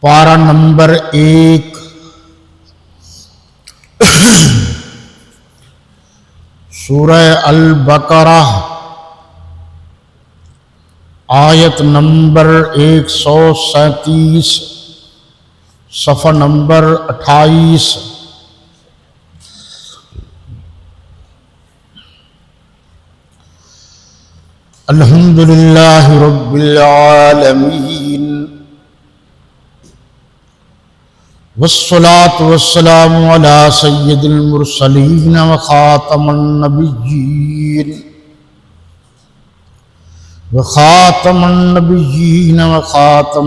پارہ نمبر 1 سورہ البقرہ آیت نمبر 137 صفحہ نمبر 28 الحمدللہ رب العالمین والصلاة والسلام على سید المرسلین وخاتم النبیین وخاتم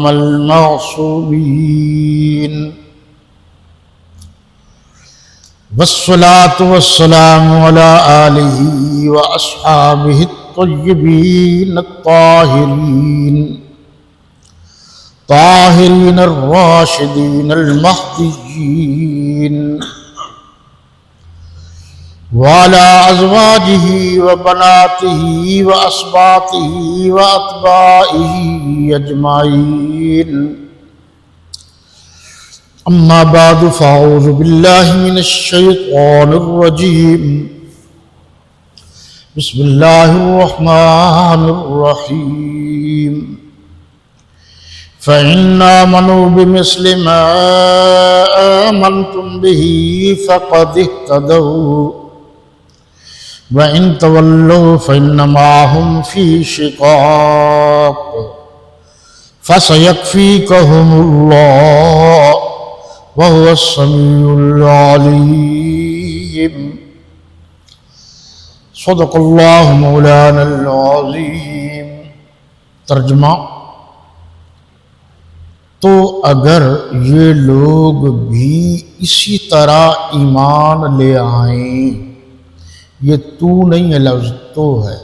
المعصومین والصلاة والسلام على آلہ واصحابہ الطیبین الطاہرین طاہرین الراشدین المہدیین وعلى ازواجہ وبناتہ واسباطہ واتباعہ اجمعین اما بعد فاعوذ باللہ من الشیطان الرجیم بسم اللہ الرحمن الرحیم فَإِنْ آمَنُوا بِمِثْلِ مَا آمَنْتُمْ بِهِ فَقَدِ اهْتَدَوْا وَإِنْ تَوَلَّوْا فَإِنَّمَا هُمْ فِي شِقَاقٍ فَسَيَكْفِيكَهُمُ اللَّهُ وَهُوَ السَّمِيعُ الْعَلِيمُ صدق اللہ مولانا العظیم۔ ترجمہ: تو اگر یہ لوگ بھی اسی طرح ایمان لے آئیں، یہ تو نہیں ہے، لفظ تو ہے،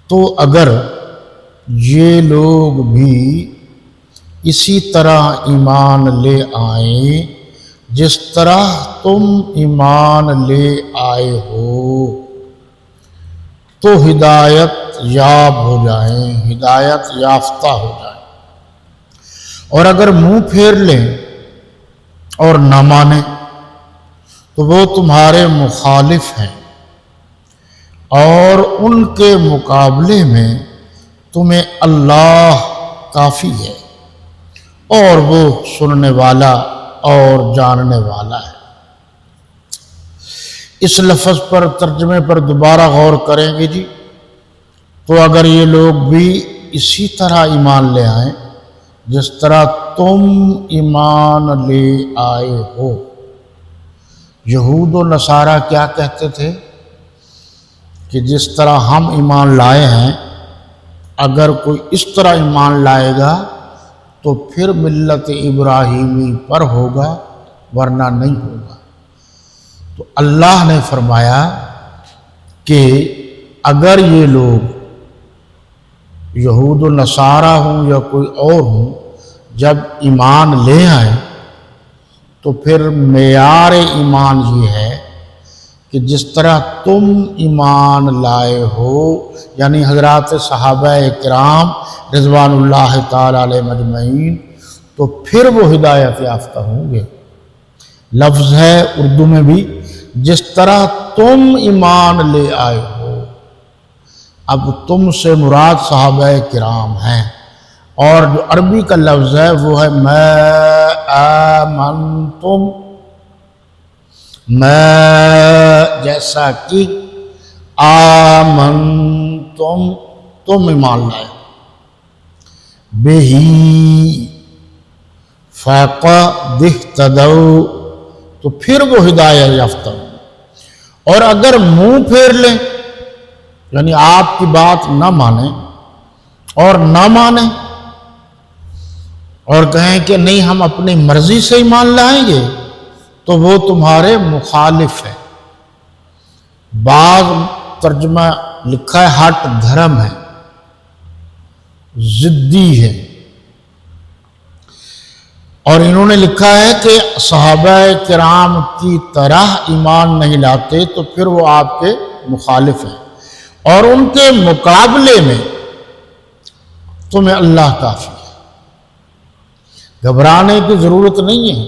تو اگر یہ لوگ بھی اسی طرح ایمان لے آئیں جس طرح تم ایمان لے آئے ہو تو ہدایت یاب ہو جائیں، ہدایت یافتہ ہو جائیں، اور اگر منہ پھیر لیں اور نہ مانیں تو وہ تمہارے مخالف ہیں، اور ان کے مقابلے میں تمہیں اللہ کافی ہے، اور وہ سننے والا اور جاننے والا ہے۔ اس لفظ پر ترجمے پر دوبارہ غور کریں گے جی۔ تو اگر یہ لوگ بھی اسی طرح ایمان لے آئیں جس طرح تم ایمان لے آئے ہو۔ یہود و نصارہ کیا کہتے تھے کہ جس طرح ہم ایمان لائے ہیں، اگر کوئی اس طرح ایمان لائے گا تو پھر ملت ابراہیمی پر ہوگا، ورنہ نہیں ہوگا۔ تو اللہ نے فرمایا کہ اگر یہ لوگ یہود و نصارہ ہوں یا کوئی اور ہوں، جب ایمان لے آئیں تو پھر معیار ایمان یہ ہے کہ جس طرح تم ایمان لائے ہو، یعنی حضرات صحابہ کرام رضوان اللہ تعالی علیہم اجمعین، تو پھر وہ ہدایت یافتہ ہوں گے۔ لفظ ہے اردو میں بھی جس طرح تم ایمان لے آئے ہو۔ اب تم سے مراد صحابہ کرام ہیں، اور جو عربی کا لفظ ہے وہ ہے ما آمنتم، ما جیسا کہ آمنتم تم ایمان لائے، بہی فقد اہتدوا تو پھر وہ ہدایت یافتہ ہوں۔ اور اگر منہ پھیر لیں، یعنی آپ کی بات نہ مانیں اور نہ مانیں اور کہیں کہ نہیں ہم اپنی مرضی سے ایمان لائیں گے، تو وہ تمہارے مخالف ہے۔ بعض ترجمہ لکھا ہے ہٹ دھرم ہے، ضدی ہے، اور انہوں نے لکھا ہے کہ صحابہ کرام کی طرح ایمان نہیں لاتے تو پھر وہ آپ کے مخالف ہیں، اور ان کے مقابلے میں تمہیں اللہ کافی ہے۔ گھبرانے کی ضرورت نہیں ہے،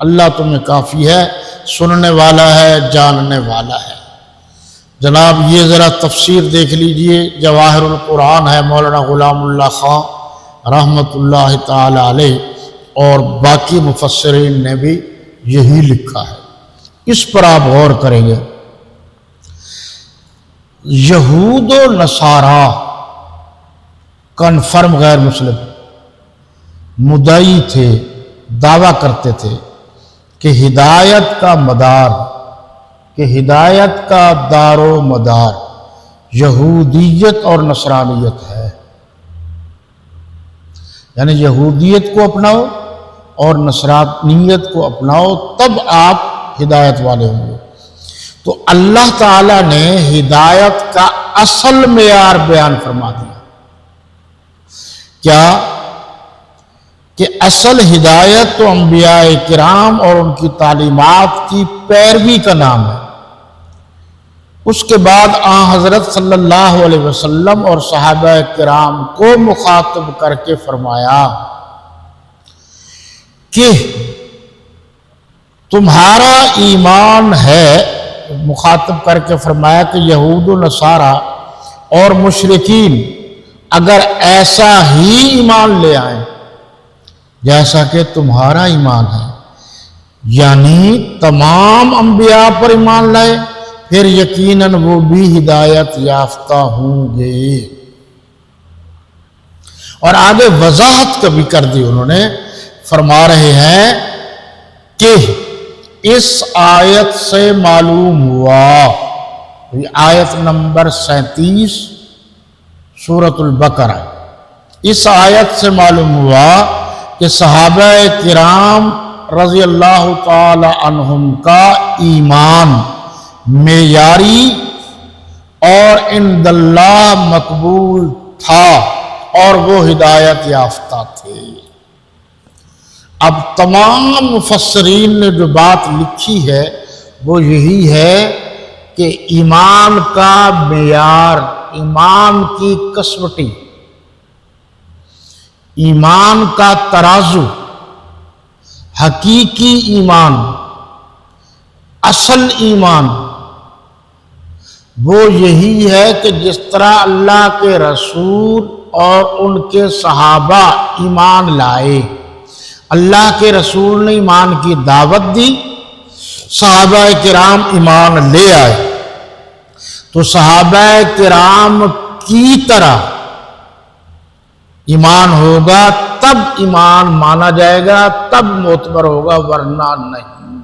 اللہ تمہیں کافی ہے، سننے والا ہے، جاننے والا ہے۔ جناب یہ ذرا تفسیر دیکھ لیجئے، جواہر القرآن ہے مولانا غلام اللہ خان رحمۃ اللہ تعالی علیہ، اور باقی مفسرین نے بھی یہی لکھا ہے، اس پر آپ غور کریں گے۔ یہود و نصارہ کنفرم غیر مسلم مدعی تھے، دعویٰ کرتے تھے کہ ہدایت کا مدار، کہ ہدایت کا دار و مدار یہودیت اور نصرانیت ہے، یعنی یہودیت کو اپناؤ اور نصرانیت کو اپناؤ تب آپ ہدایت والے ہوں گے۔ تو اللہ تعالیٰ نے ہدایت کا اصل معیار بیان فرما دیا، کیا کہ اصل ہدایت تو انبیاء کرام اور ان کی تعلیمات کی پیروی کا نام ہے۔ اس کے بعد آن حضرت صلی اللہ علیہ وسلم اور صحابہ کرام کو مخاطب کر کے فرمایا کہ تمہارا ایمان ہے، مخاطب کر کے فرمایا کہ یہود و نصارہ اور مشرکین اگر ایسا ہی ایمان لے آئیں جیسا کہ تمہارا ایمان ہے، یعنی تمام انبیاء پر ایمان لائے، پھر یقیناً وہ بھی ہدایت یافتہ ہوں گے۔ اور آگے وضاحت کبھی کر دی انہوں نے، فرما رہے ہیں کہ اس آیت سے معلوم ہوا، یہ آیت نمبر 37 سورۃ البقرہ، اس آیت سے معلوم ہوا کہ صحابہ کرام رضی اللہ تعالی عنہم کا ایمان معیاری اور عند اللہ مقبول تھا اور وہ ہدایت یافتہ تھے۔ اب تمام مفسرین نے جو بات لکھی ہے وہ یہی ہے کہ ایمان کا معیار، ایمان کی کسوٹی، ایمان کا ترازو، حقیقی ایمان، اصل ایمان وہ یہی ہے کہ جس طرح اللہ کے رسول اور ان کے صحابہ ایمان لائے، اللہ کے رسول نے ایمان کی دعوت دی، صحابہ کرام ایمان لے آئے، تو صحابہ کرام کی طرح ایمان ہوگا تب ایمان مانا جائے گا، تب معتبر ہوگا، ورنہ نہیں۔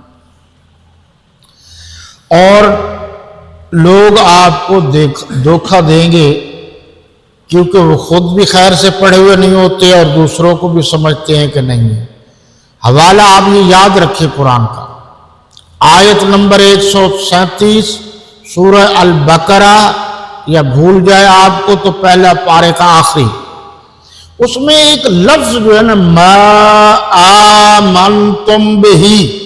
اور لوگ آپ کو دھوکہ دیں گے کیونکہ وہ خود بھی خیر سے پڑھے ہوئے نہیں ہوتے اور دوسروں کو بھی سمجھتے ہیں کہ نہیں ہے۔ حوالہ آپ یہ یاد رکھیں قرآن کا، آیت نمبر 137 سورہ البقرہ، یا بھول جائے آپ کو تو پہلا پارے کا آخری، اس میں ایک لفظ جو ہے نا ما آمنتم بہی،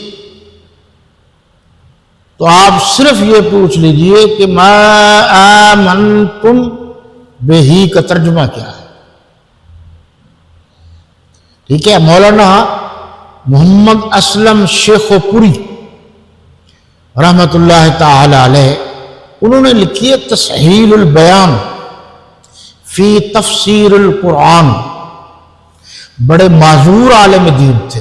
تو آپ صرف یہ پوچھ لیجئے کہ ما آمنتم بہی کا ترجمہ کیا ہے؟ ٹھیک ہے، مولانا محمد اسلم شیخ پوری رحمت اللہ تعالی علیہ، انہوں نے لکھی ہے تسہیل البیان فی تفسیر القرآن، بڑے معذور عالم دین تھے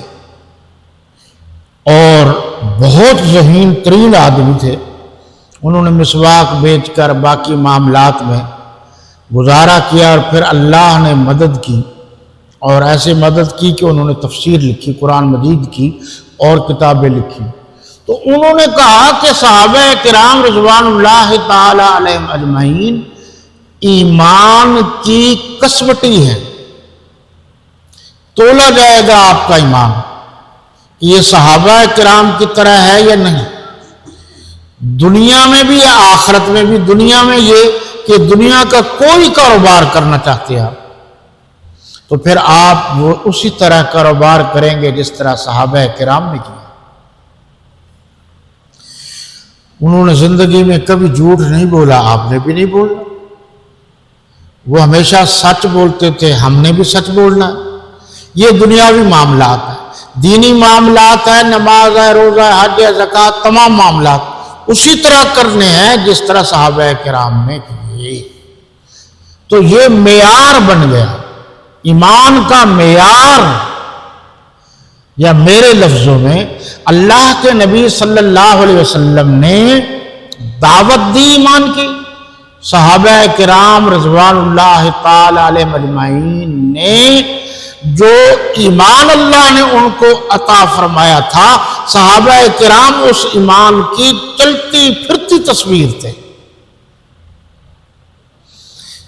اور بہت ذہین ترین آدمی تھے۔ انہوں نے مسواک بیچ کر باقی معاملات میں گزارا کیا اور پھر اللہ نے مدد کی، اور ایسے مدد کی کہ انہوں نے تفسیر لکھی قرآن مجید کی اور کتابیں لکھی۔ تو انہوں نے کہا کہ صحابہ کرام رضوان اللہ تعالی علیہم اجمعین ایمان کی کسوٹی ہے، تولا جائے گا آپ کا ایمان، یہ صحابہ کرام کی طرح ہے یا نہیں، دنیا میں بھی یا آخرت میں بھی۔ دنیا میں یہ کہ دنیا کا کوئی کاروبار کرنا چاہتے ہیں تو پھر آپ وہ اسی طرح کاروبار کریں گے جس طرح صحابہ کرام نے کیا۔ انہوں نے زندگی میں کبھی جھوٹ نہیں بولا، آپ نے بھی نہیں بولا، وہ ہمیشہ سچ بولتے تھے، ہم نے بھی سچ بولنا۔ یہ دنیاوی معاملات ہیں، دینی معاملات ہیں، نماز ہے، روزہ ہے، حج ہے، زکوٰۃ، تمام معاملات اسی طرح کرنے ہیں جس طرح صحابہ کرام نے کیے۔ تو یہ معیار بن گیا، ایمان کا معیار، یا میرے لفظوں میں اللہ کے نبی صلی اللہ علیہ وسلم نے دعوت دی ایمان کی، صحابہ کرام رضوان اللہ تعالی علیہم اجمعین نے جو ایمان اللہ نے ان کو عطا فرمایا تھا، صحابہ کرام اس ایمان کی چلتی پھرتی تصویر تھے۔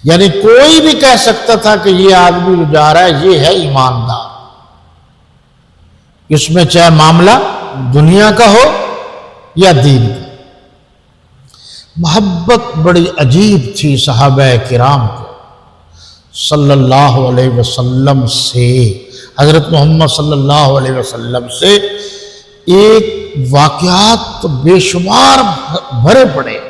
یعنی کوئی بھی کہہ سکتا تھا کہ یہ آدمی جو جا رہا ہے یہ ہے ایماندار، اس میں چاہے معاملہ دنیا کا ہو یا دین کا۔ محبت بڑی عجیب تھی صحابہ کرام کو صلی اللہ علیہ وسلم سے، حضرت محمد صلی اللہ علیہ وسلم سے۔ ایک واقعات بے شمار بھرے پڑے،